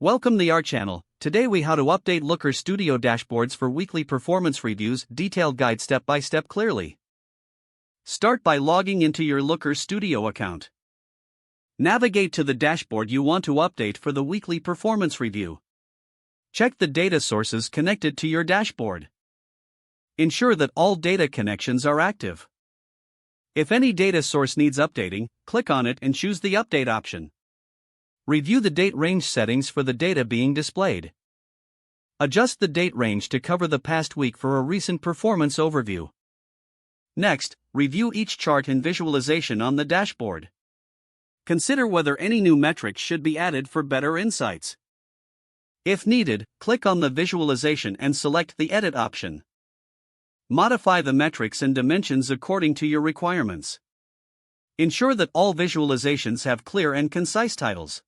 Welcome to our channel. Today we how to update Looker Studio dashboards for weekly performance reviews, detailed guide step by step clearly. Start by logging into your Looker Studio account. Navigate to the dashboard you want to update for the weekly performance review. Check the data sources connected to your dashboard. Ensure that all data connections are active. If any data source needs updating, click on it and choose the update option. Review the date range settings for the data being displayed. Adjust the date range to cover the past week for a recent performance overview. Next, review each chart and visualization on the dashboard. Consider whether any new metrics should be added for better insights. If needed, click on the visualization and select the Edit option. Modify the metrics and dimensions according to your requirements. Ensure that all visualizations have clear and concise titles.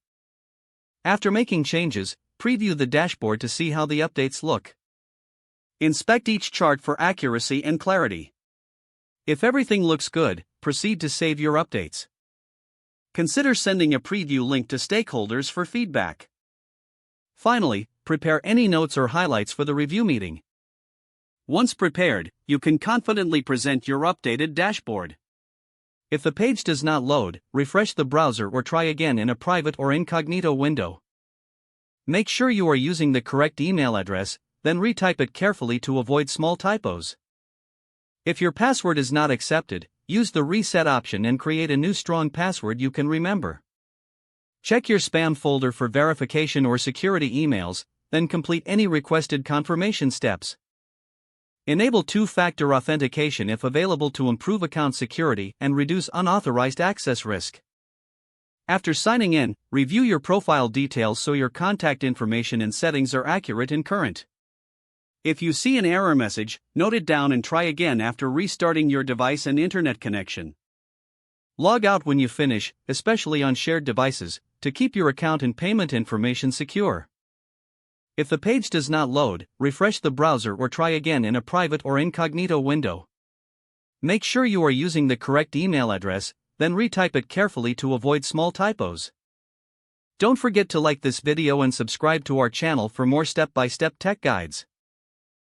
After making changes, preview the dashboard to see how the updates look. Inspect each chart for accuracy and clarity. If everything looks good, proceed to save your updates. Consider sending a preview link to stakeholders for feedback. Finally, prepare any notes or highlights for the review meeting. Once prepared, you can confidently present your updated dashboard. If the page does not load, refresh the browser or try again in a private or incognito window. Make sure you are using the correct email address, then retype it carefully to avoid small typos. If your password is not accepted, use the reset option and create a new strong password you can remember. Check your spam folder for verification or security emails, then complete any requested confirmation steps. Enable two-factor authentication if available to improve account security and reduce unauthorized access risk. After signing in, review your profile details so your contact information and settings are accurate and current. If you see an error message, note it down and try again after restarting your device and internet connection. Log out when you finish, especially on shared devices, to keep your account and payment information secure. If the page does not load, refresh the browser or try again in a private or incognito window. Make sure you are using the correct email address, then retype it carefully to avoid small typos. Don't forget to like this video and subscribe to our channel for more step-by-step tech guides.